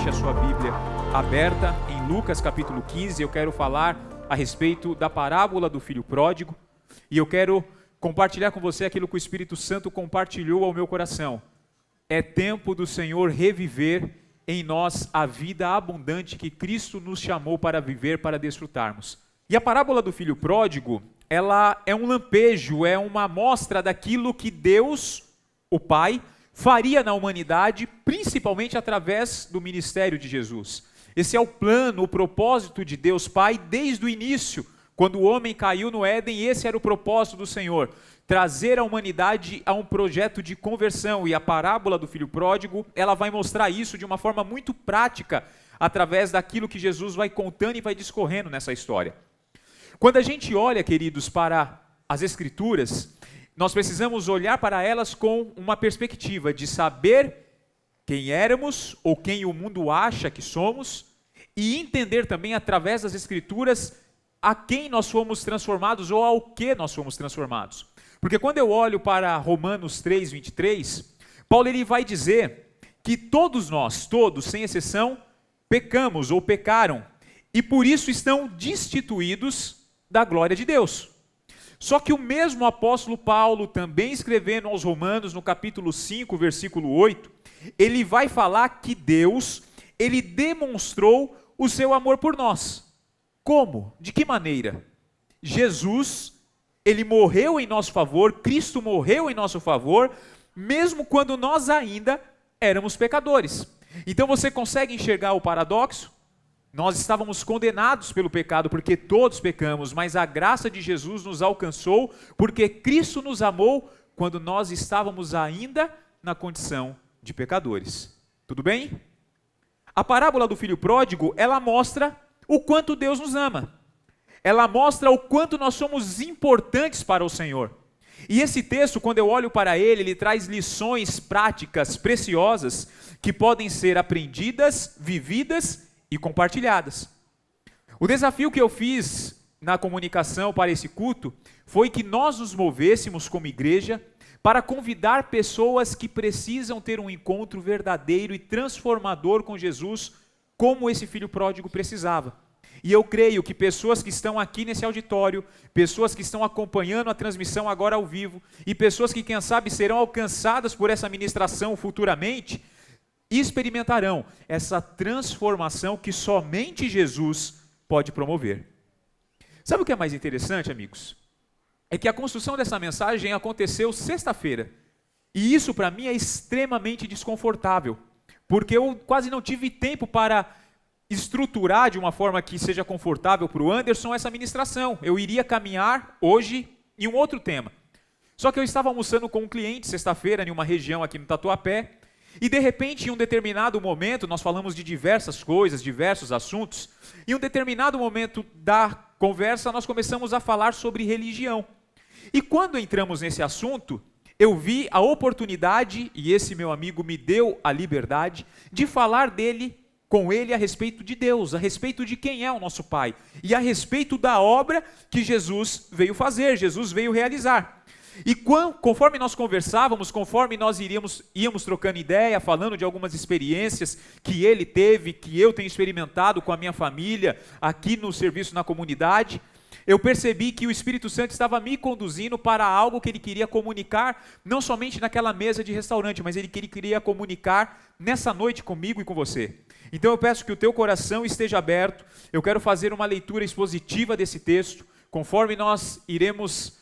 deixe a sua Bíblia aberta em Lucas capítulo 15. Eu quero falar a respeito da parábola do filho pródigo e eu quero compartilhar com você aquilo que o Espírito Santo compartilhou ao meu coração. É tempo do Senhor reviver em nós a vida abundante que Cristo nos chamou para viver, para desfrutarmos. E a parábola do filho pródigo, ela é um lampejo, é uma amostra daquilo que Deus, o Pai, faria na humanidade, principalmente através do ministério de Jesus. Esse é o plano, o propósito de Deus Pai desde o início, quando o homem caiu no Éden. Esse era o propósito do Senhor, trazer a humanidade a um projeto de conversão. E a parábola do filho pródigo, ela vai mostrar isso de uma forma muito prática, através daquilo que Jesus vai contando e vai discorrendo nessa história. Quando a gente olha, queridos, para as Escrituras, nós precisamos olhar para elas com uma perspectiva de saber quem éramos ou quem o mundo acha que somos e entender também através das Escrituras a quem nós fomos transformados ou ao que nós fomos transformados. Porque quando eu olho para Romanos 3:23, Paulo ele vai dizer que todos nós, todos sem exceção, pecamos ou pecaram e por isso estão destituídos da glória de Deus. Só que o mesmo apóstolo Paulo, também escrevendo aos Romanos, no capítulo 5, versículo 8, ele vai falar que Deus, ele demonstrou o seu amor por nós. Como? De que maneira? Jesus, ele morreu em nosso favor, Cristo morreu em nosso favor, mesmo quando nós ainda éramos pecadores. Então você consegue enxergar o paradoxo? Nós estávamos condenados pelo pecado, porque todos pecamos, mas a graça de Jesus nos alcançou, porque Cristo nos amou quando nós estávamos ainda na condição de pecadores. Tudo bem? A parábola do filho pródigo, ela mostra o quanto Deus nos ama. Ela mostra o quanto nós somos importantes para o Senhor. E esse texto, quando eu olho para ele, ele traz lições práticas, preciosas, que podem ser aprendidas, vividas e compartilhadas. O desafio que eu fiz na comunicação para esse culto foi que nós nos movêssemos como igreja para convidar pessoas que precisam ter um encontro verdadeiro e transformador com Jesus, como esse filho pródigo precisava. E eu creio que pessoas que estão aqui nesse auditório, pessoas que estão acompanhando a transmissão agora ao vivo, e pessoas que, quem sabe, serão alcançadas por essa ministração futuramente, experimentarão essa transformação que somente Jesus pode promover. Sabe o que é mais interessante, amigos? É que a construção dessa mensagem aconteceu sexta-feira. E isso para mim é extremamente desconfortável, porque eu quase não tive tempo para estruturar de uma forma que seja confortável para o Anderson essa ministração. Eu iria caminhar hoje em um outro tema. Só que eu estava almoçando com um cliente sexta-feira em uma região aqui no Tatuapé, e de repente, em um determinado momento, nós falamos de diversas coisas, diversos assuntos, em um determinado momento da conversa, nós começamos a falar sobre religião. E quando entramos nesse assunto, eu vi a oportunidade, e esse meu amigo me deu a liberdade, de falar com ele a respeito de Deus, a respeito de quem é o nosso Pai, e a respeito da obra que Jesus veio fazer, Jesus veio realizar. E conforme nós conversávamos, conforme nós íamos trocando ideia, falando de algumas experiências que ele teve, que eu tenho experimentado com a minha família, aqui no serviço na comunidade, eu percebi que o Espírito Santo estava me conduzindo para algo que ele queria comunicar, não somente naquela mesa de restaurante, mas ele queria comunicar nessa noite comigo e com você. Então eu peço que o teu coração esteja aberto, eu quero fazer uma leitura expositiva desse texto, conforme nós iremos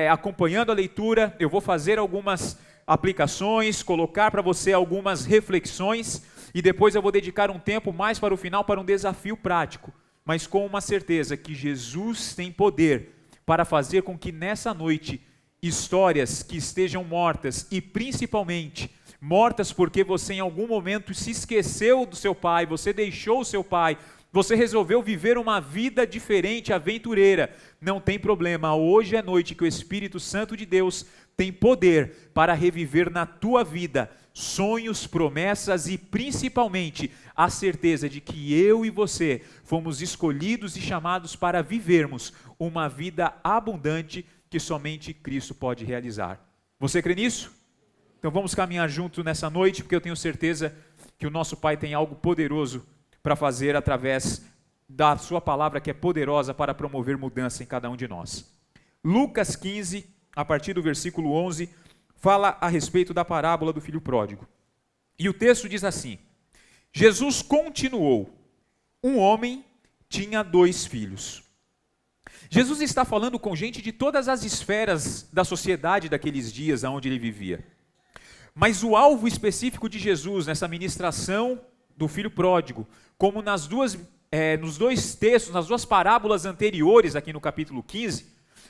acompanhando a leitura, eu vou fazer algumas aplicações, colocar para você algumas reflexões e depois eu vou dedicar um tempo mais para o final para um desafio prático, mas com uma certeza que Jesus tem poder para fazer com que nessa noite histórias que estejam mortas e principalmente mortas porque você em algum momento se esqueceu do seu pai, você deixou o seu pai, você resolveu viver uma vida diferente, aventureira, não tem problema, hoje é noite que o Espírito Santo de Deus tem poder para reviver na tua vida sonhos, promessas e principalmente a certeza de que eu e você fomos escolhidos e chamados para vivermos uma vida abundante que somente Cristo pode realizar. Você crê nisso? Então vamos caminhar junto nessa noite, porque eu tenho certeza que o nosso Pai tem algo poderoso para fazer através da sua palavra, que é poderosa para promover mudança em cada um de nós. Lucas 15, a partir do versículo 11, fala a respeito da parábola do filho pródigo. E o texto diz assim: Jesus continuou: um homem tinha 2 filhos. Jesus está falando com gente de todas as esferas da sociedade daqueles dias onde ele vivia. Mas o alvo específico de Jesus nessa ministração do filho pródigo, como nos 2 textos, nas 2 parábolas anteriores aqui no capítulo 15,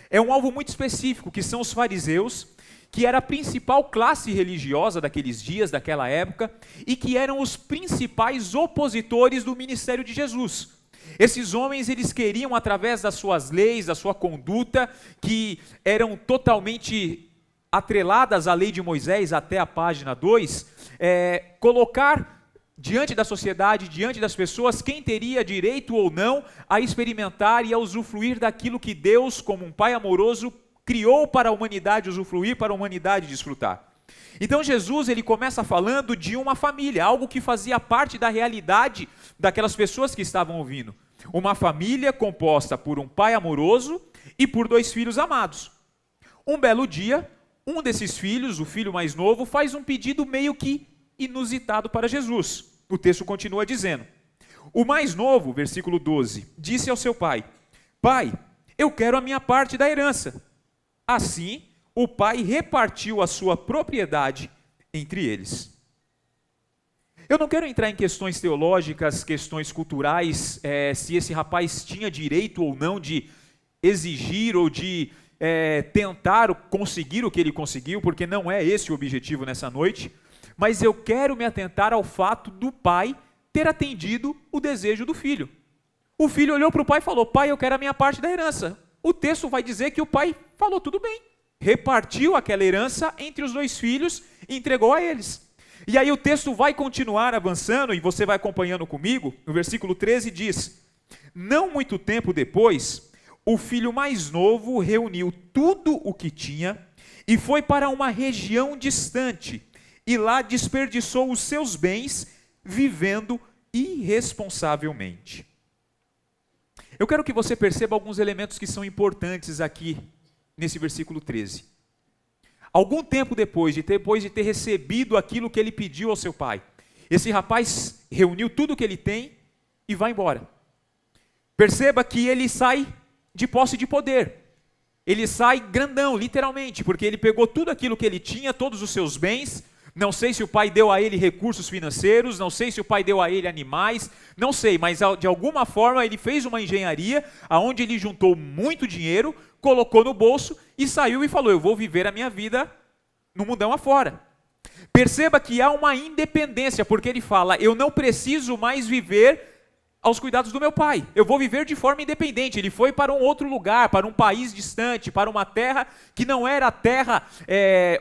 é um alvo muito específico, que são os fariseus, que era a principal classe religiosa daqueles dias, daquela época, e que eram os principais opositores do ministério de Jesus. Esses homens, eles queriam, através das suas leis, da sua conduta, que eram totalmente atreladas à lei de Moisés, até a página 2, colocar diante da sociedade, diante das pessoas, quem teria direito ou não a experimentar e a usufruir daquilo que Deus, como um Pai amoroso, criou para a humanidade usufruir, para a humanidade desfrutar. Então Jesus, ele começa falando de uma família, algo que fazia parte da realidade daquelas pessoas que estavam ouvindo. Uma família composta por um pai amoroso e por 2 filhos amados. Um belo dia, um desses filhos, o filho mais novo, faz um pedido meio que inusitado para Jesus. O texto continua dizendo: o mais novo, versículo 12, disse ao seu pai: Pai, eu quero a minha parte da herança. Assim, o pai repartiu a sua propriedade entre eles. Eu não quero entrar em questões teológicas, questões culturais, se esse rapaz tinha direito ou não de exigir ou de tentar conseguir o que ele conseguiu, porque não é esse o objetivo nessa noite, mas eu quero me atentar ao fato do pai ter atendido o desejo do filho. O filho olhou para o pai e falou: Pai, eu quero a minha parte da herança. O texto vai dizer que o pai falou: tudo bem, repartiu aquela herança entre os 2 filhos e entregou a eles. E aí o texto vai continuar avançando, e você vai acompanhando comigo. No versículo 13 diz: não muito tempo depois, o filho mais novo reuniu tudo o que tinha e foi para uma região distante, e lá desperdiçou os seus bens vivendo irresponsavelmente. Eu quero que você perceba alguns elementos que são importantes aqui nesse versículo 13. Algum tempo depois de ter recebido aquilo que ele pediu ao seu pai, esse rapaz reuniu tudo o que ele tem e vai embora. Perceba que ele sai de posse de poder. Ele sai grandão, literalmente, porque ele pegou tudo aquilo que ele tinha, todos os seus bens. Não sei se o pai deu a ele recursos financeiros, não sei se o pai deu a ele animais, não sei, mas de alguma forma ele fez uma engenharia onde ele juntou muito dinheiro, colocou no bolso e saiu e falou: eu vou viver a minha vida no mundão afora. Perceba que há uma independência, porque ele fala: eu não preciso mais viver aos cuidados do meu pai, eu vou viver de forma independente. Ele foi para um outro lugar, para um país distante, para uma terra que não era a terra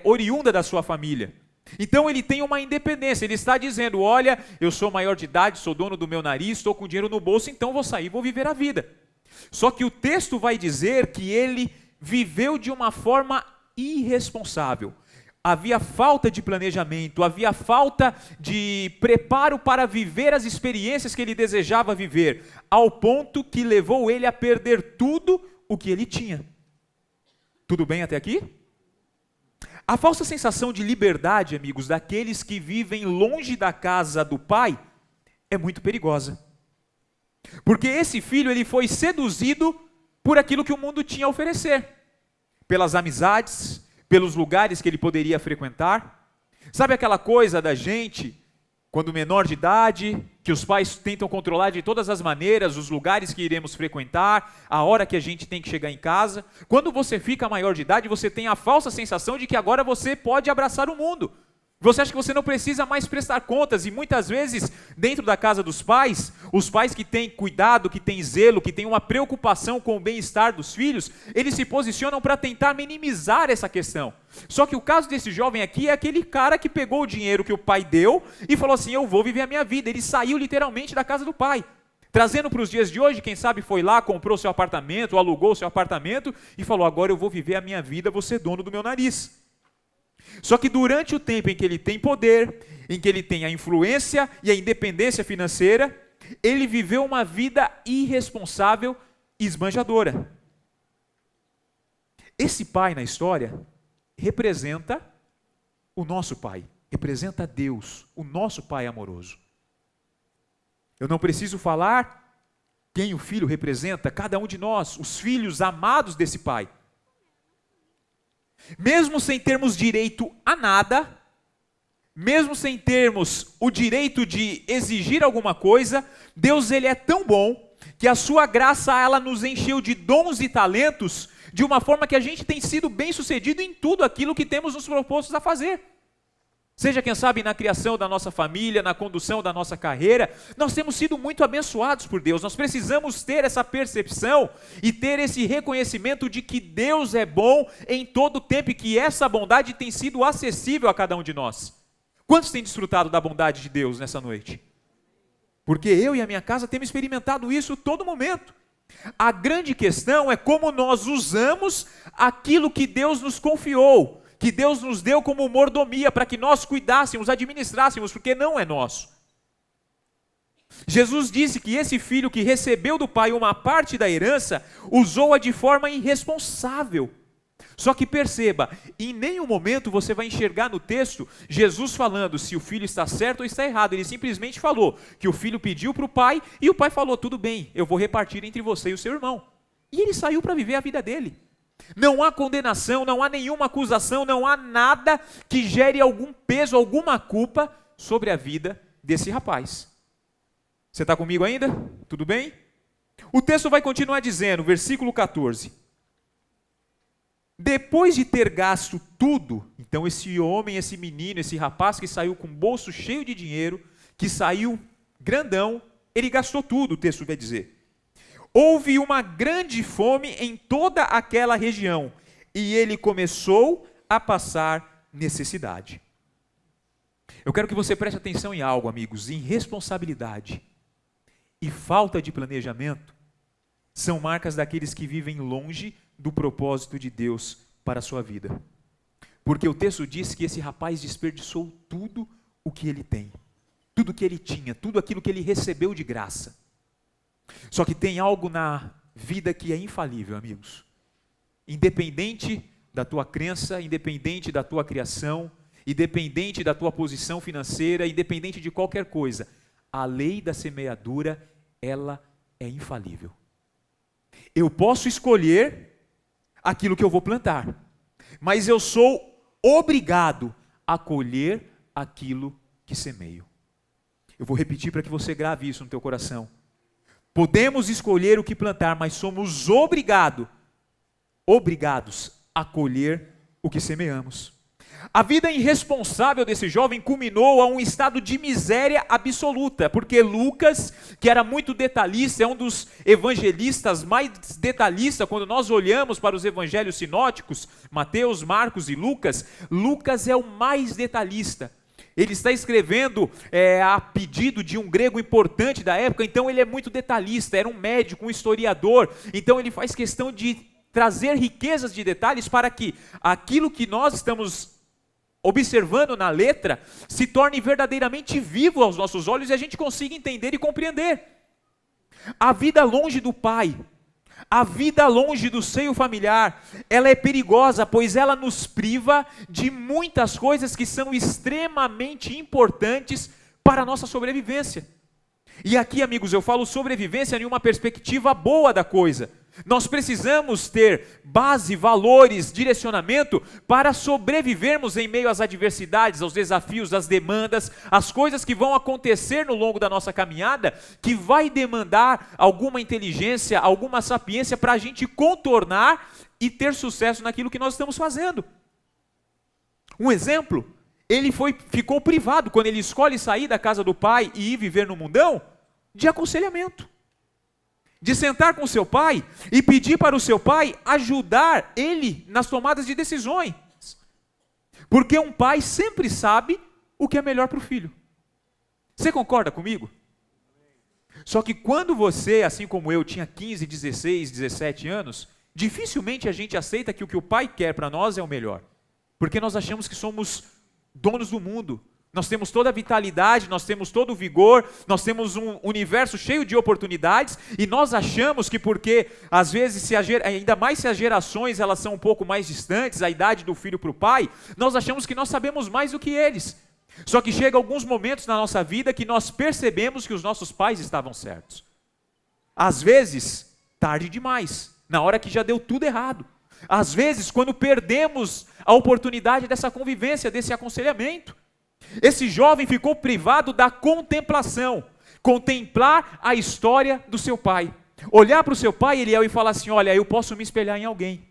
oriunda da sua família. Então ele tem uma independência, ele está dizendo: olha, eu sou maior de idade, sou dono do meu nariz, estou com dinheiro no bolso, então vou sair, vou viver a vida. Só que o texto vai dizer que ele viveu de uma forma irresponsável. Havia falta de planejamento, havia falta de preparo para viver as experiências que ele desejava viver, ao ponto que levou ele a perder tudo o que ele tinha. Tudo bem até aqui? A falsa sensação de liberdade, amigos, daqueles que vivem longe da casa do pai, é muito perigosa. Porque esse filho, ele foi seduzido por aquilo que o mundo tinha a oferecer. Pelas amizades, pelos lugares que ele poderia frequentar. Sabe aquela coisa da gente, quando menor de idade, que os pais tentam controlar de todas as maneiras os lugares que iremos frequentar, a hora que a gente tem que chegar em casa. Quando você fica maior de idade, você tem a falsa sensação de que agora você pode abraçar o mundo. Você acha que você não precisa mais prestar contas, e muitas vezes, dentro da casa dos pais, os pais que têm cuidado, que têm zelo, que têm uma preocupação com o bem-estar dos filhos, eles se posicionam para tentar minimizar essa questão. Só que o caso desse jovem aqui é aquele cara que pegou o dinheiro que o pai deu e falou assim: eu vou viver a minha vida. Ele saiu literalmente da casa do pai. Trazendo para os dias de hoje, quem sabe foi lá, comprou seu apartamento, alugou seu apartamento e falou: agora eu vou viver a minha vida, vou ser dono do meu nariz. Só que durante o tempo em que ele tem poder, em que ele tem a influência e a independência financeira, ele viveu uma vida irresponsável e esbanjadora. Esse pai na história representa o nosso pai, representa Deus, o nosso pai amoroso. Eu não preciso falar quem o filho representa, cada um de nós, os filhos amados desse pai. Mesmo sem termos direito a nada, mesmo sem termos o direito de exigir alguma coisa, Deus ele é tão bom que a sua graça ela nos encheu de dons e talentos de uma forma que a gente tem sido bem-sucedido em tudo aquilo que temos nos propostos a fazer. Seja, quem sabe, na criação da nossa família, na condução da nossa carreira, nós temos sido muito abençoados por Deus. Nós precisamos ter essa percepção e ter esse reconhecimento de que Deus é bom em todo o tempo e que essa bondade tem sido acessível a cada um de nós. Quantos têm desfrutado da bondade de Deus nessa noite? Porque eu e a minha casa temos experimentado isso todo momento. A grande questão é como nós usamos aquilo que Deus nos confiou, que Deus nos deu como mordomia para que nós cuidássemos, administrássemos, porque não é nosso. Jesus disse que esse filho que recebeu do pai uma parte da herança, usou-a de forma irresponsável. Só que perceba, em nenhum momento você vai enxergar no texto Jesus falando se o filho está certo ou está errado. Ele simplesmente falou que o filho pediu para o pai e o pai falou, tudo bem, eu vou repartir entre você e o seu irmão. E ele saiu para viver a vida dele. Não há condenação, não há nenhuma acusação, não há nada que gere algum peso, alguma culpa sobre a vida desse rapaz. Você está comigo ainda? Tudo bem? O texto vai continuar dizendo, versículo 14. Depois de ter gasto tudo, então esse homem, esse menino, esse rapaz que saiu com o bolso cheio de dinheiro, que saiu grandão, ele gastou tudo, o texto vai dizer. Houve uma grande fome em toda aquela região, e ele começou a passar necessidade. Eu quero que você preste atenção em algo, amigos, em responsabilidade e falta de planejamento são marcas daqueles que vivem longe do propósito de Deus para a sua vida. Porque o texto diz que esse rapaz desperdiçou tudo o que ele tem, tudo que ele tinha, tudo aquilo que ele recebeu de graça. Só que tem algo na vida que é infalível, amigos. Independente da tua crença, independente da tua criação, independente da tua posição financeira, independente de qualquer coisa, a lei da semeadura, ela é infalível. Eu posso escolher aquilo que eu vou plantar, mas eu sou obrigado a colher aquilo que semeio. Eu vou repetir para que você grave isso no teu coração. Podemos escolher o que plantar, mas somos obrigados a colher o que semeamos. A vida irresponsável desse jovem culminou a um estado de miséria absoluta, porque Lucas, que era muito detalhista, é um dos evangelistas mais detalhistas, quando nós olhamos para os evangelhos sinóticos, Mateus, Marcos e Lucas, Lucas é o mais detalhista. Ele está escrevendo a pedido de um grego importante da época, então ele é muito detalhista, era um médico, um historiador, então ele faz questão de trazer riquezas de detalhes para que aquilo que nós estamos observando na letra se torne verdadeiramente vivo aos nossos olhos e a gente consiga entender e compreender. A vida longe do Pai, a vida longe do seio familiar, ela é perigosa, pois ela nos priva de muitas coisas que são extremamente importantes para a nossa sobrevivência. E aqui, amigos, eu falo sobrevivência em uma perspectiva boa da coisa. Nós precisamos ter base, valores, direcionamento para sobrevivermos em meio às adversidades, aos desafios, às demandas, às coisas que vão acontecer no longo da nossa caminhada, que vai demandar alguma inteligência, alguma sapiência para a gente contornar e ter sucesso naquilo que nós estamos fazendo. Um exemplo, ele ficou privado, quando ele escolhe sair da casa do pai e ir viver no mundão, de aconselhamento. De sentar com o seu pai e pedir para o seu pai ajudar ele nas tomadas de decisões. Porque um pai sempre sabe o que é melhor para o filho. Você concorda comigo? Só que quando você, assim como eu, tinha 15, 16, 17 anos, dificilmente a gente aceita que o pai quer para nós é o melhor. Porque nós achamos que somos donos do mundo. Nós temos toda a vitalidade, nós temos todo o vigor, nós temos um universo cheio de oportunidades e nós achamos que porque, às vezes, ainda mais se as gerações elas são um pouco mais distantes, a idade do filho para o pai, nós achamos que nós sabemos mais do que eles. Só que chega alguns momentos na nossa vida que nós percebemos que os nossos pais estavam certos. Às vezes, tarde demais, na hora que já deu tudo errado. Às vezes, quando perdemos a oportunidade dessa convivência, desse aconselhamento. Esse jovem ficou privado da contemplação, contemplar a história do seu pai. Olhar para o seu pai, Eliel, e falar assim, olha, eu posso me espelhar em alguém.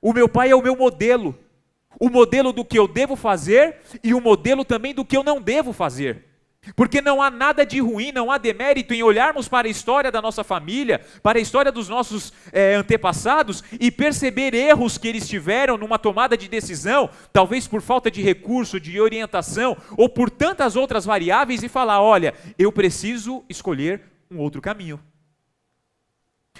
O meu pai é o meu modelo. O modelo do que eu devo fazer e o modelo também do que eu não devo fazer. Porque não há nada de ruim, não há demérito em olharmos para a história da nossa família, para a história dos nossos antepassados e perceber erros que eles tiveram numa tomada de decisão, talvez por falta de recurso, de orientação ou por tantas outras variáveis e falar, olha, eu preciso escolher um outro caminho.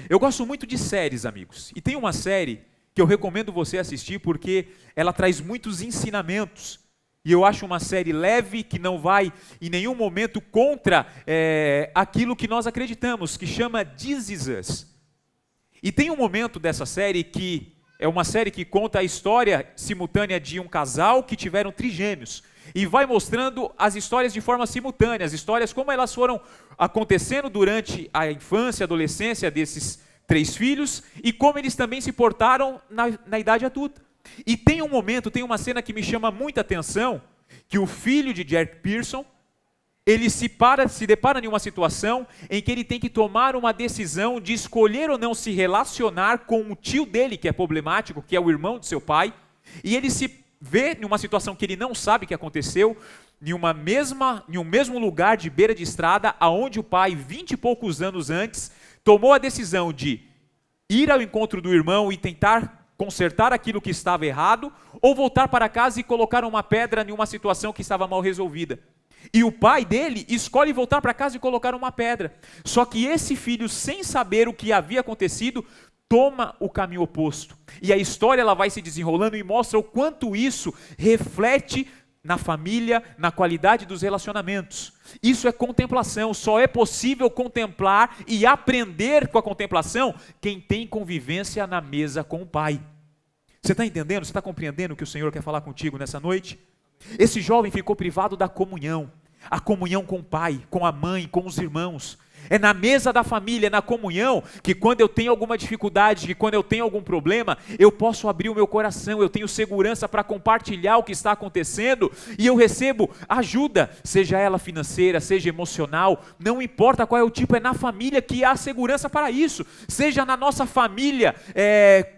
Eu gosto muito de séries, amigos, e tem uma série que eu recomendo você assistir porque ela traz muitos ensinamentos. E eu acho uma série leve, que não vai em nenhum momento contra aquilo que nós acreditamos, que chama This Is Us. E tem um momento dessa série que é uma série que conta a história simultânea de um casal que tiveram trigêmeos. E vai mostrando as histórias de forma simultânea, as histórias como elas foram acontecendo durante a infância, adolescência desses 3 filhos e como eles também se portaram na idade adulta. E tem um momento, tem uma cena que me chama muita atenção, que o filho de Jack Pearson, ele se depara em uma situação em que ele tem que tomar uma decisão de escolher ou não se relacionar com o tio dele, que é problemático, que é o irmão do seu pai, e ele se vê em uma situação que ele não sabe que aconteceu, em um mesmo lugar de beira de estrada, aonde o pai, 20 e poucos anos antes, tomou a decisão de ir ao encontro do irmão e tentar consertar aquilo que estava errado, ou voltar para casa e colocar uma pedra em uma situação que estava mal resolvida. E o pai dele escolhe voltar para casa e colocar uma pedra. Só que esse filho, sem saber o que havia acontecido, toma o caminho oposto. E a história ela vai se desenrolando e mostra o quanto isso reflete na família, na qualidade dos relacionamentos. Isso é contemplação, só é possível contemplar e aprender com a contemplação quem tem convivência na mesa com o Pai. Você está entendendo? Você está compreendendo o que o Senhor quer falar contigo nessa noite? Esse jovem ficou privado da comunhão, a comunhão com o pai, com a mãe, com os irmãos. É na mesa da família, na comunhão, que quando eu tenho alguma dificuldade, que quando eu tenho algum problema, eu posso abrir o meu coração, eu tenho segurança para compartilhar o que está acontecendo, e eu recebo ajuda, seja ela financeira, seja emocional, não importa qual é o tipo, é na família que há segurança para isso, seja na nossa família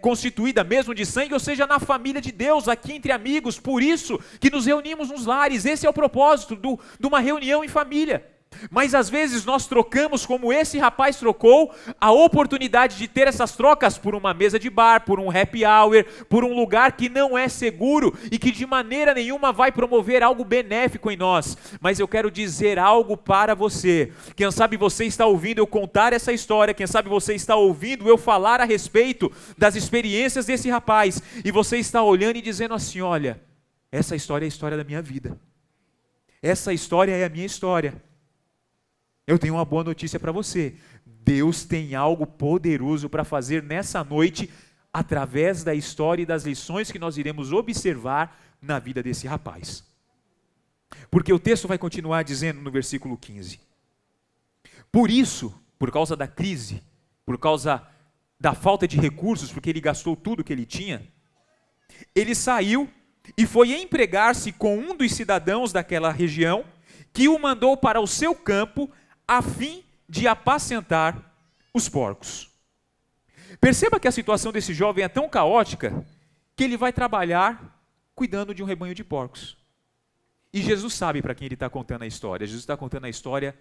constituída mesmo de sangue, ou seja na família de Deus, aqui entre amigos, por isso que nos reunimos nos lares, esse é o propósito de uma reunião em família. Mas às vezes nós trocamos, como esse rapaz trocou, a oportunidade de ter essas trocas por uma mesa de bar, por um happy hour, por um lugar que não é seguro e que de maneira nenhuma vai promover algo benéfico em nós. Mas eu quero dizer algo para você. Quem sabe você está ouvindo eu contar essa história, quem sabe você está ouvindo eu falar a respeito das experiências desse rapaz, e você está olhando e dizendo assim, olha, essa história é a história da minha vida. Essa história é a minha história. Eu tenho uma boa notícia para você. Deus tem algo poderoso para fazer nessa noite, através da história e das lições que nós iremos observar na vida desse rapaz. Porque o texto vai continuar dizendo no versículo 15. Por isso, por causa da crise, por causa da falta de recursos, porque ele gastou tudo que ele tinha, ele saiu e foi empregar-se com um dos cidadãos daquela região, que o mandou para o seu campo, a fim de apacentar os porcos. Perceba que a situação desse jovem é tão caótica que ele vai trabalhar cuidando de um rebanho de porcos. E Jesus sabe para quem ele está contando a história. Jesus está contando a história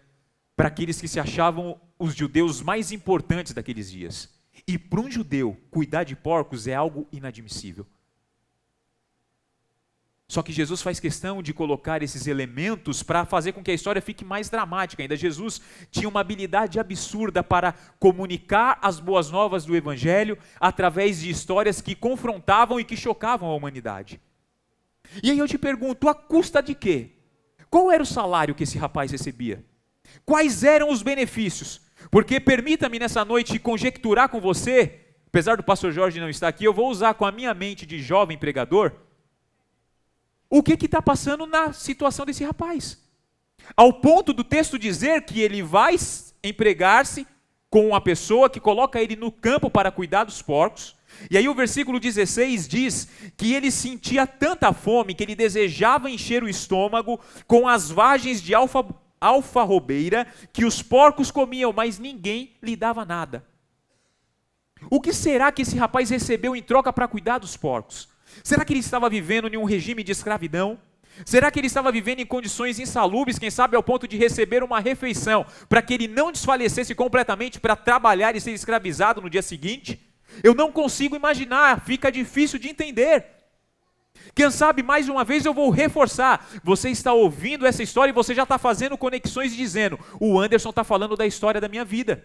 para aqueles que se achavam os judeus mais importantes daqueles dias. E para um judeu, cuidar de porcos é algo inadmissível. Só que Jesus faz questão de colocar esses elementos para fazer com que a história fique mais dramática ainda. Jesus tinha uma habilidade absurda para comunicar as boas novas do Evangelho através de histórias que confrontavam e que chocavam a humanidade. E aí eu te pergunto, à custa de quê? Qual era o salário que esse rapaz recebia? Quais eram os benefícios? Porque permita-me nessa noite conjecturar com você, apesar do pastor Jorge não estar aqui, eu vou usar com a minha mente de jovem pregador, o que está passando na situação desse rapaz. Ao ponto do texto dizer que ele vai empregar-se com uma pessoa que coloca ele no campo para cuidar dos porcos. E aí o versículo 16 diz que ele sentia tanta fome que ele desejava encher o estômago com as vagens de alfarrobeira que os porcos comiam, mas ninguém lhe dava nada. O que será que esse rapaz recebeu em troca para cuidar dos porcos? Será que ele estava vivendo em um regime de escravidão? Será que ele estava vivendo em condições insalubres, quem sabe ao ponto de receber uma refeição, para que ele não desfalecesse completamente para trabalhar e ser escravizado no dia seguinte? Eu não consigo imaginar, fica difícil de entender. Quem sabe, mais uma vez eu vou reforçar, você está ouvindo essa história e você já está fazendo conexões e dizendo, o Anderson está falando da história da minha vida.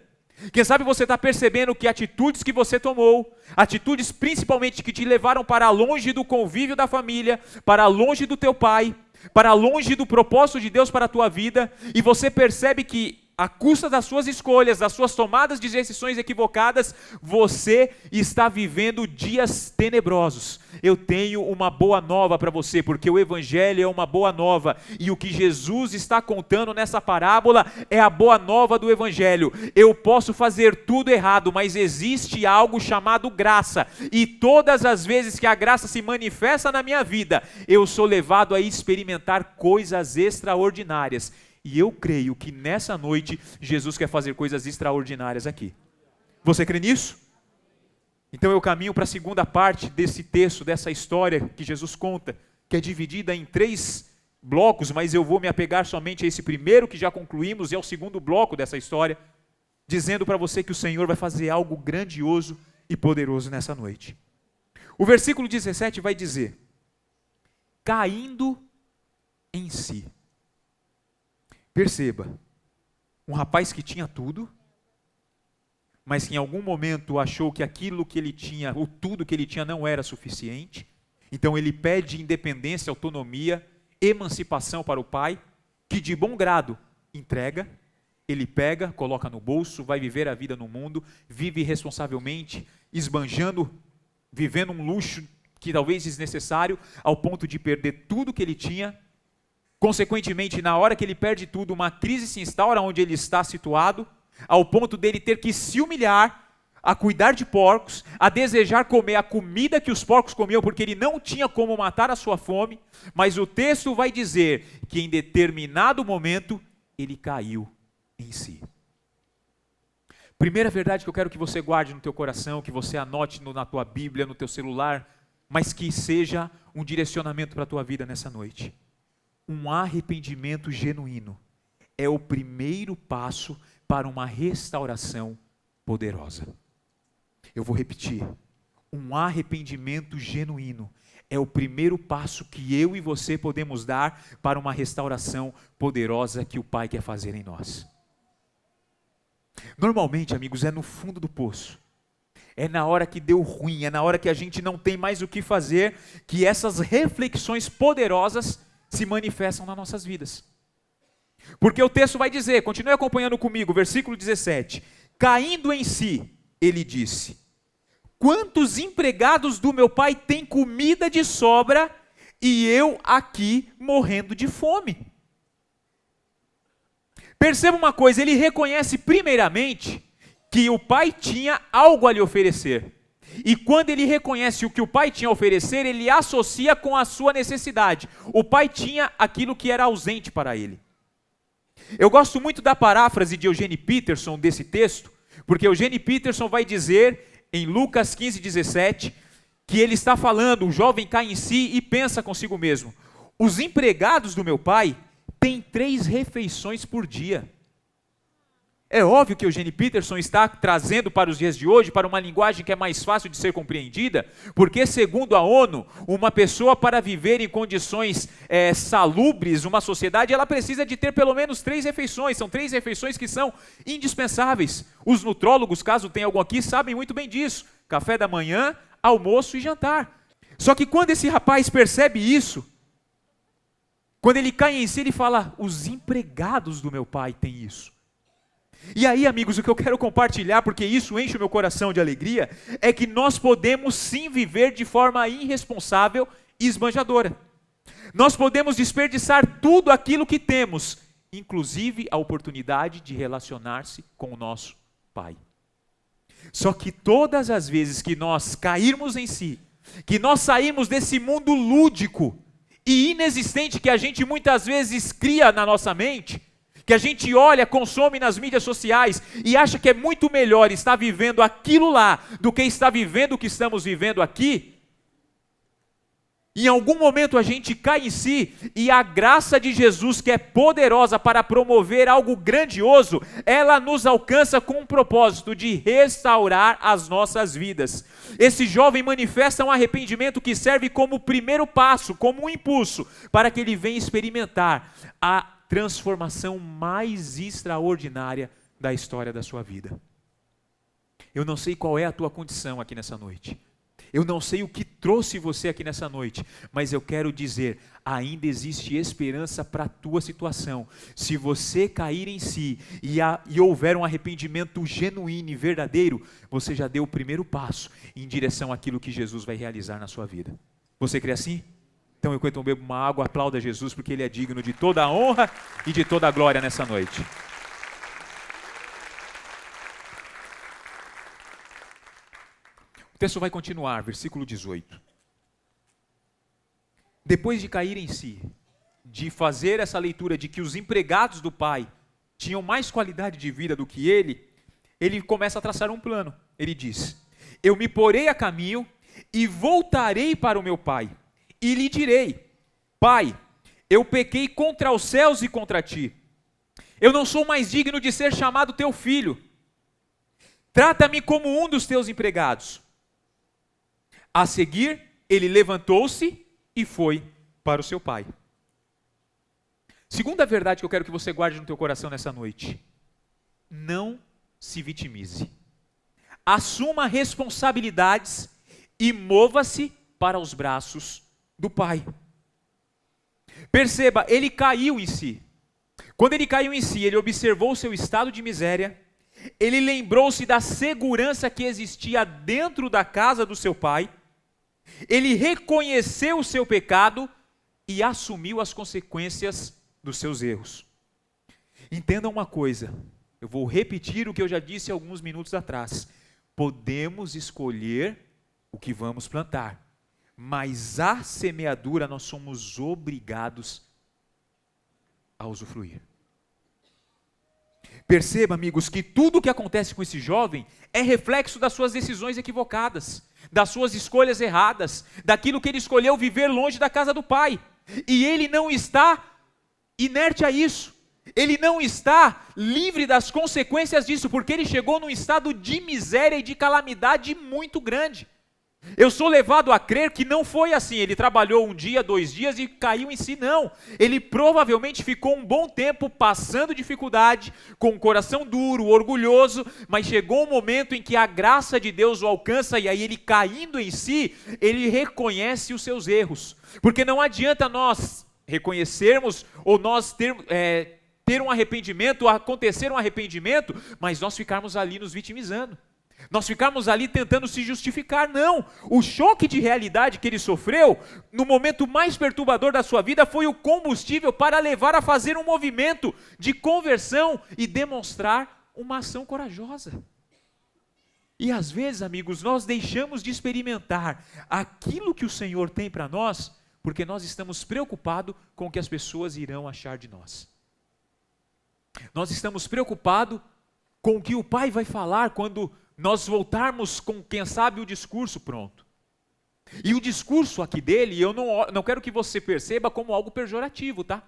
Quem sabe você está percebendo que atitudes que você tomou, atitudes principalmente que te levaram para longe do convívio da família, para longe do teu pai, para longe do propósito de Deus para a tua vida, e você percebe que à custa das suas escolhas, das suas tomadas de decisões equivocadas, você está vivendo dias tenebrosos. Eu tenho uma boa nova para você, porque o Evangelho é uma boa nova, e o que Jesus está contando nessa parábola é a boa nova do Evangelho. Eu posso fazer tudo errado, mas existe algo chamado graça, e todas as vezes que a graça se manifesta na minha vida, eu sou levado a experimentar coisas extraordinárias. E eu creio que nessa noite Jesus quer fazer coisas extraordinárias aqui. Você crê nisso? Então eu caminho para a segunda parte desse texto, dessa história que Jesus conta, que é dividida em 3 blocos, mas eu vou me apegar somente a esse primeiro que já concluímos e ao segundo bloco dessa história, dizendo para você que o Senhor vai fazer algo grandioso e poderoso nessa noite. O versículo 17 vai dizer, caindo em si. Perceba, um rapaz que tinha tudo, mas que em algum momento achou que aquilo que ele tinha, o tudo que ele tinha não era suficiente, então ele pede independência, autonomia, emancipação para o pai, que de bom grado entrega, ele pega, coloca no bolso, vai viver a vida no mundo, vive responsavelmente, esbanjando, vivendo um luxo que talvez desnecessário, ao ponto de perder tudo que ele tinha. Consequentemente, na hora que ele perde tudo, uma crise se instaura onde ele está situado, ao ponto dele ter que se humilhar, a cuidar de porcos, a desejar comer a comida que os porcos comiam, porque ele não tinha como matar a sua fome, mas o texto vai dizer que em determinado momento, ele caiu em si. Primeira verdade que eu quero que você guarde no teu coração, que você anote na tua Bíblia, no teu celular, mas que seja um direcionamento para a tua vida nessa noite. Um arrependimento genuíno é o primeiro passo para uma restauração poderosa. Eu vou repetir. Um arrependimento genuíno é o primeiro passo que eu e você podemos dar para uma restauração poderosa que o Pai quer fazer em nós. Normalmente, amigos, é no fundo do poço. É na hora que deu ruim, é na hora que a gente não tem mais o que fazer, que essas reflexões poderosas se manifestam nas nossas vidas. Porque o texto vai dizer, continue acompanhando comigo, versículo 17. Caindo em si, ele disse, quantos empregados do meu pai têm comida de sobra e eu aqui morrendo de fome? Perceba uma coisa, ele reconhece primeiramente que o pai tinha algo a lhe oferecer. E quando ele reconhece o que o pai tinha a oferecer, ele associa com a sua necessidade. O pai tinha aquilo que era ausente para ele. Eu gosto muito da paráfrase de Eugene Peterson desse texto, porque Eugene Peterson vai dizer em Lucas 15:17, que ele está falando, o jovem cai em si e pensa consigo mesmo, os empregados do meu pai têm 3 refeições por dia. É óbvio que Eugene Peterson está trazendo para os dias de hoje, para uma linguagem que é mais fácil de ser compreendida, porque segundo a ONU, uma pessoa para viver em condições salubres, uma sociedade, ela precisa de ter pelo menos 3 refeições, são 3 refeições que são indispensáveis. Os nutrólogos, caso tenha algum aqui, sabem muito bem disso, café da manhã, almoço e jantar. Só que quando esse rapaz percebe isso, Quando ele cai em si, ele fala: os empregados do meu pai têm isso. E aí, amigos, o que eu quero compartilhar, porque isso enche o meu coração de alegria, é que nós podemos sim viver de forma irresponsável e esbanjadora. Nós podemos desperdiçar tudo aquilo que temos, inclusive a oportunidade de relacionar-se com o nosso Pai. Só que todas as vezes que nós cairmos em si, que nós sairmos desse mundo lúdico e inexistente que a gente muitas vezes cria na nossa mente, que a gente olha, consome nas mídias sociais e acha que é muito melhor estar vivendo aquilo lá do que estar vivendo o que estamos vivendo aqui, em algum momento a gente cai em si e a graça de Jesus, que é poderosa para promover algo grandioso, ela nos alcança com um propósito de restaurar as nossas vidas. Esse jovem manifesta um arrependimento que serve como primeiro passo, como um impulso, para que ele venha experimentar a transformação mais extraordinária da história da sua vida. Eu não sei qual é a tua condição aqui nessa noite. Eu não sei o que trouxe você aqui nessa noite, mas eu quero dizer, ainda existe esperança para a tua situação. Se você cair em si e houver um arrependimento genuíno e verdadeiro, você já deu o primeiro passo em direção àquilo que Jesus vai realizar na sua vida. Você crê assim? Então, enquanto eu bebo uma água, aplauda Jesus, porque Ele é digno de toda a honra e de toda a glória nessa noite. O texto vai continuar, versículo 18. Depois de cair em si, de fazer essa leitura de que os empregados do pai tinham mais qualidade de vida do que ele começa a traçar um plano. Ele diz: eu me porei a caminho e voltarei para o meu pai, e lhe direi: Pai, eu pequei contra os céus e contra ti. Eu não sou mais digno de ser chamado teu filho. Trata-me como um dos teus empregados. A seguir, ele levantou-se e foi para o seu pai. Segunda verdade que eu quero que você guarde no teu coração nessa noite: não se vitimize. Assuma responsabilidades e mova-se para os braços do pai. Perceba, ele caiu em si. Quando ele caiu em si, ele observou o seu estado de miséria, ele lembrou-se da segurança que existia dentro da casa do seu pai, ele reconheceu o seu pecado e assumiu as consequências dos seus erros. Entenda uma coisa, eu vou repetir o que eu já disse alguns minutos atrás. Podemos escolher o que vamos plantar, mas a semeadura nós somos obrigados a usufruir. Perceba, amigos, que tudo o que acontece com esse jovem é reflexo das suas decisões equivocadas, das suas escolhas erradas, daquilo que ele escolheu viver longe da casa do pai. E ele não está inerte a isso. Ele não está livre das consequências disso, porque ele chegou num estado de miséria e de calamidade muito grande. Eu sou levado a crer que não foi assim, ele trabalhou um dia, 2 dias e caiu em si, não. Ele provavelmente ficou um bom tempo passando dificuldade, com o coração duro, orgulhoso, mas chegou um momento em que a graça de Deus o alcança e aí ele caindo em si, ele reconhece os seus erros. Porque não adianta nós reconhecermos ou nós ter um arrependimento, acontecer um arrependimento, mas nós ficarmos ali nos vitimizando. Nós ficarmos ali tentando se justificar, não. O choque de realidade que ele sofreu, no momento mais perturbador da sua vida, foi o combustível para levar a fazer um movimento de conversão e demonstrar uma ação corajosa. E às vezes, amigos, nós deixamos de experimentar aquilo que o Senhor tem para nós, porque nós estamos preocupados com o que as pessoas irão achar de nós. Nós estamos preocupados com o que o Pai vai falar quando nós voltarmos com, quem sabe, o discurso pronto. E o discurso aqui dele, eu não quero que você perceba como algo pejorativo, tá?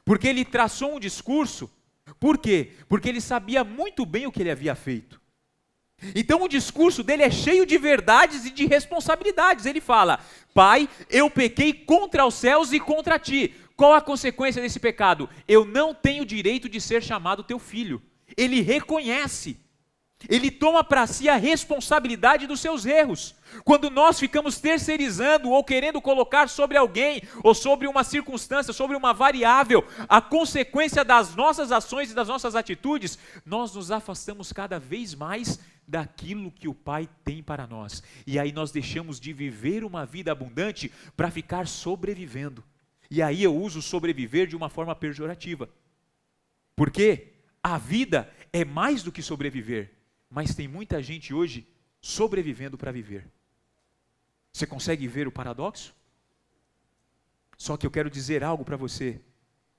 Porque ele traçou um discurso, por quê? Porque ele sabia muito bem o que ele havia feito. Então o discurso dele é cheio de verdades e de responsabilidades. Ele fala: Pai, eu pequei contra os céus e contra ti. Qual a consequência desse pecado? Eu não tenho direito de ser chamado teu filho. Ele reconhece. Ele toma para si a responsabilidade dos seus erros. Quando nós ficamos terceirizando ou querendo colocar sobre alguém, ou sobre uma circunstância, sobre uma variável, a consequência das nossas ações e das nossas atitudes, nós nos afastamos cada vez mais daquilo que o Pai tem para nós. E aí nós deixamos de viver uma vida abundante para ficar sobrevivendo. E aí eu uso sobreviver de uma forma pejorativa. Porque a vida é mais do que sobreviver. Mas tem muita gente hoje sobrevivendo para viver. Você consegue ver o paradoxo? Só que eu quero dizer algo para você.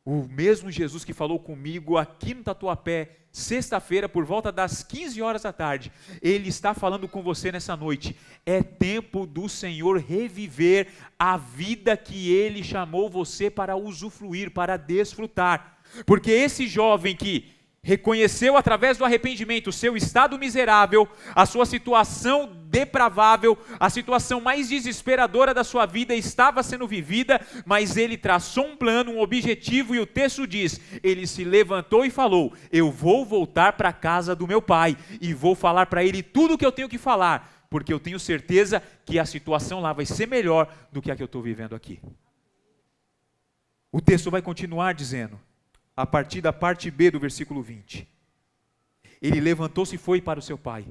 O mesmo Jesus que falou comigo aqui no Tatuapé, sexta-feira, por volta das 15 horas da tarde, Ele está falando com você nessa noite. É tempo do Senhor reviver a vida que Ele chamou você para usufruir, para desfrutar. Porque esse jovem que reconheceu através do arrependimento o seu estado miserável, a sua situação depravável, a situação mais desesperadora da sua vida estava sendo vivida, mas ele traçou um plano, um objetivo, e o texto diz, ele se levantou e falou, eu vou voltar para a casa do meu pai, e vou falar para ele tudo o que eu tenho que falar, porque eu tenho certeza que a situação lá vai ser melhor do que a que eu estou vivendo aqui. O texto vai continuar dizendo, a partir da parte B do versículo 20. Ele levantou-se e foi para o seu pai.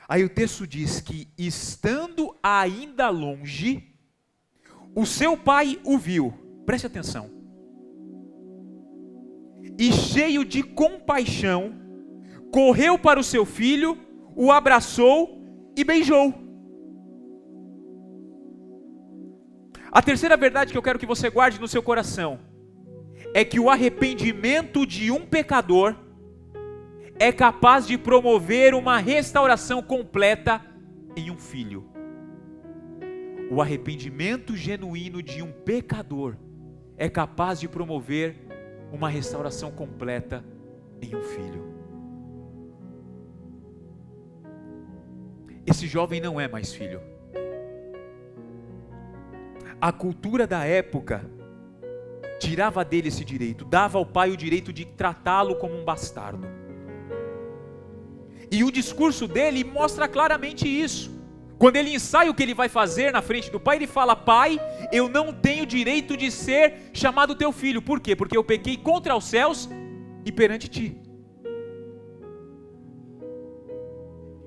Aí o texto diz que, estando ainda longe, o seu pai o viu. Preste atenção. E cheio de compaixão, correu para o seu filho, o abraçou e beijou. A terceira verdade que eu quero que você guarde no seu coração é que o arrependimento de um pecador é capaz de promover uma restauração completa em um filho. O arrependimento genuíno de um pecador é capaz de promover uma restauração completa em um filho. Esse jovem não é mais filho. A cultura da época tirava dele esse direito, dava ao pai o direito de tratá-lo como um bastardo. E o discurso dele mostra claramente isso. Quando ele ensaia o que ele vai fazer na frente do pai, ele fala, pai, eu não tenho direito de ser chamado teu filho. Por quê? Porque eu pequei contra os céus e perante ti.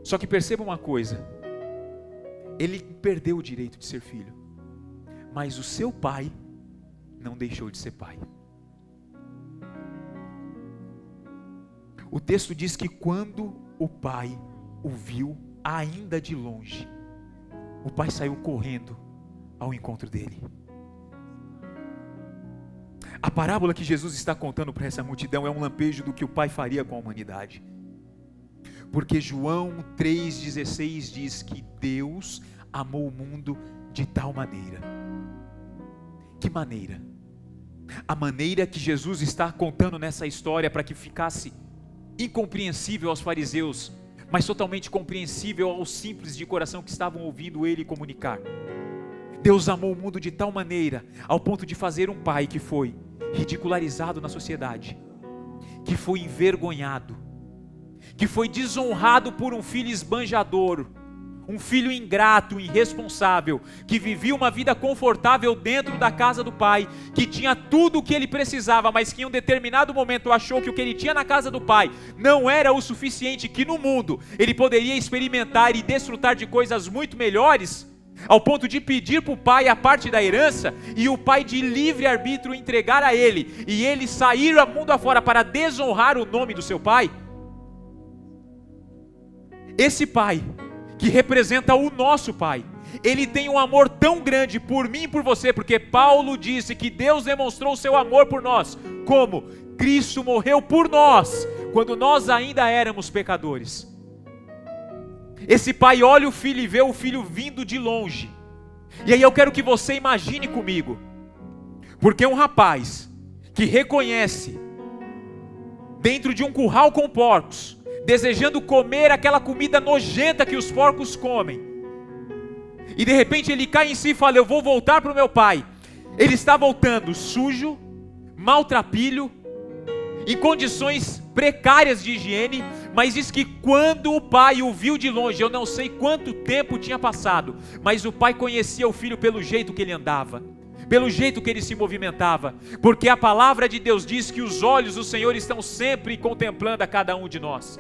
Só que perceba uma coisa, ele perdeu o direito de ser filho, mas o seu pai não deixou de ser pai. O texto diz que quando o pai o viu ainda de longe, o pai saiu correndo ao encontro dele. A parábola que Jesus está contando para essa multidão é um lampejo do que o pai faria com a humanidade. Porque João 3,16 diz que Deus amou o mundo de tal maneira. Que maneira? A maneira que Jesus está contando nessa história para que ficasse incompreensível aos fariseus, mas totalmente compreensível aos simples de coração que estavam ouvindo ele comunicar. Deus amou o mundo de tal maneira, ao ponto de fazer um pai que foi ridicularizado na sociedade, que foi envergonhado, que foi desonrado por um filho esbanjador, um filho ingrato, irresponsável, que vivia uma vida confortável dentro da casa do pai, que tinha tudo o que ele precisava, mas que em um determinado momento achou que o que ele tinha na casa do pai não era o suficiente, que no mundo ele poderia experimentar e desfrutar de coisas muito melhores, ao ponto de pedir para o pai a parte da herança, e o pai de livre arbítrio entregar a ele, e ele sair ao mundo afora para desonrar o nome do seu pai. Esse pai, que representa o nosso pai, ele tem um amor tão grande por mim e por você, porque Paulo disse que Deus demonstrou o seu amor por nós, como Cristo morreu por nós, quando nós ainda éramos pecadores. Esse pai olha o filho e vê o filho vindo de longe, e aí eu quero que você imagine comigo, porque um rapaz que reconhece, dentro de um curral com porcos, desejando comer aquela comida nojenta que os porcos comem, e de repente ele cai em si e fala, eu vou voltar para o meu pai. Ele está voltando sujo, maltrapilho, em condições precárias de higiene, Mas diz que quando o pai o viu de longe, eu não sei quanto tempo tinha passado, mas o pai conhecia o filho pelo jeito que ele andava, pelo jeito que ele se movimentava, porque a palavra de Deus diz que os olhos do Senhor estão sempre contemplando a cada um de nós.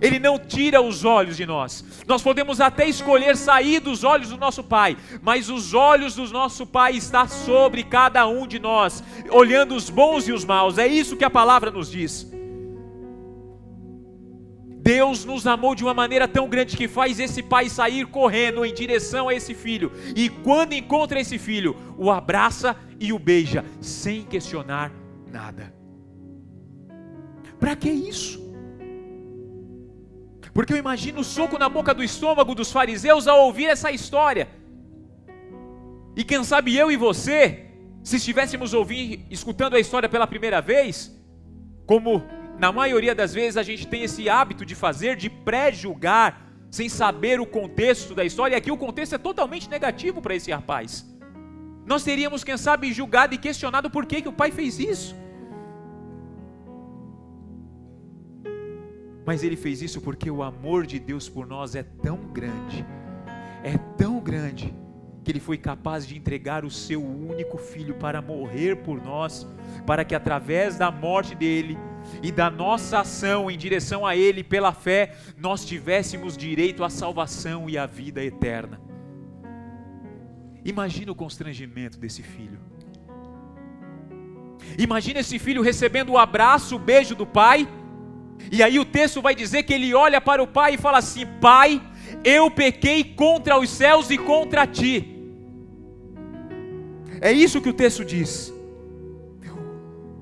Ele não tira os olhos de nós. Nós podemos até escolher sair dos olhos do nosso pai, mas os olhos do nosso pai estão sobre cada um de nós, olhando os bons e os maus. É isso que a palavra nos diz. Deus nos amou de uma maneira tão grande que faz esse pai sair correndo em direção a esse filho, e quando encontra esse filho, o abraça e o beija, sem questionar nada. Para que isso? Porque eu imagino o soco na boca do estômago dos fariseus ao ouvir essa história. E quem sabe eu e você, se estivéssemos escutando a história pela primeira vez, como na maioria das vezes a gente tem esse hábito de fazer, de pré-julgar, sem saber o contexto da história, e aqui o contexto é totalmente negativo para esse rapaz. Nós teríamos, quem sabe, julgado e questionado por que o pai fez isso. Mas ele fez isso porque o amor de Deus por nós é tão grande, que ele foi capaz de entregar o seu único filho para morrer por nós, para que através da morte dele e da nossa ação em direção a ele pela fé, nós tivéssemos direito à salvação e à vida eterna. Imagina o constrangimento desse filho. Imagina esse filho recebendo o abraço, o beijo do pai. E aí o texto vai dizer que ele olha para o pai e fala assim: Pai, eu pequei contra os céus e contra ti. É isso que o texto diz.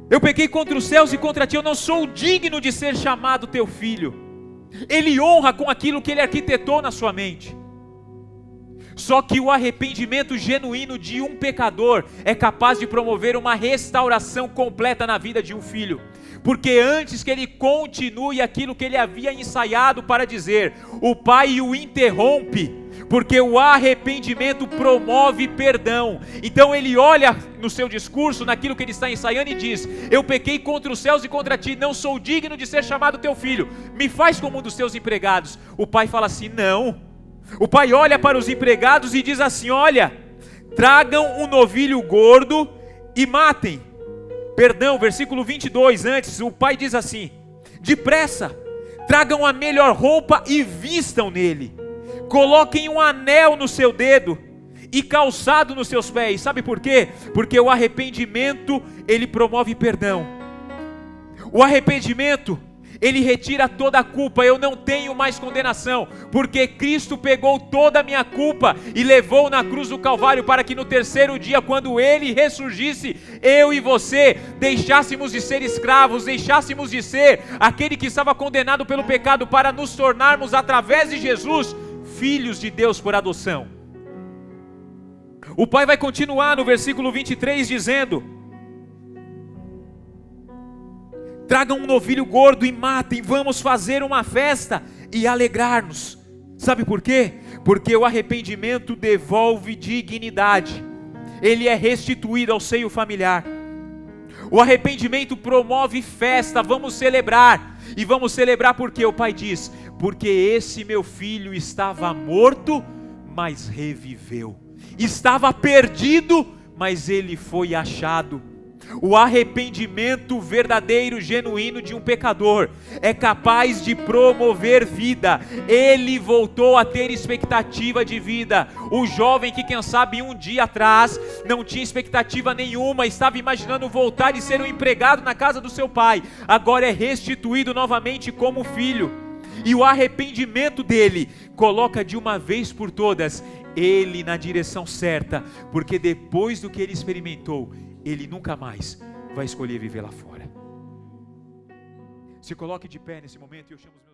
Eu pequei contra os céus e contra ti, eu não sou digno de ser chamado teu filho. Ele honra com aquilo que ele arquitetou na sua mente. Só que o arrependimento genuíno de um pecador é capaz de promover uma restauração completa na vida de um filho. Porque antes que ele continue aquilo que ele havia ensaiado para dizer, o pai o interrompe, porque o arrependimento promove perdão. Então ele olha no seu discurso, naquilo que ele está ensaiando e diz: eu pequei contra os céus e contra ti, não sou digno de ser chamado teu filho, me faz como um dos teus empregados. O pai fala assim: não. O pai olha para os empregados e diz assim: olha, tragam um novilho gordo e matem. Perdão, versículo 22, antes, o pai diz assim: depressa, tragam a melhor roupa e vistam nele, coloquem um anel no seu dedo e calçado nos seus pés. Sabe por quê? Porque o arrependimento, ele promove perdão. O arrependimento, ele retira toda a culpa. Eu não tenho mais condenação, porque Cristo pegou toda a minha culpa e levou na cruz do Calvário, para que no terceiro dia, quando ele ressurgisse, eu e você deixássemos de ser escravos, deixássemos de ser aquele que estava condenado pelo pecado, para nos tornarmos, através de Jesus, filhos de Deus por adoção. O pai vai continuar no versículo 23 dizendo: tragam um novilho gordo e matem, vamos fazer uma festa e alegrar-nos. Sabe por quê? Porque o arrependimento devolve dignidade, ele é restituído ao seio familiar. O arrependimento promove festa, vamos celebrar. E vamos celebrar porque o pai diz: porque esse meu filho estava morto, mas reviveu. Estava perdido, mas ele foi achado. O arrependimento verdadeiro, genuíno de um pecador é capaz de promover vida. Ele voltou a ter expectativa de vida. O jovem que, quem sabe, um dia atrás não tinha expectativa nenhuma, estava imaginando voltar e ser um empregado na casa do seu pai, agora é restituído novamente como filho. E o arrependimento dele coloca de uma vez por todas ele na direção certa, porque depois do que ele experimentou, ele nunca mais vai escolher viver lá fora. Se coloque de pé nesse momento e eu chamo os meus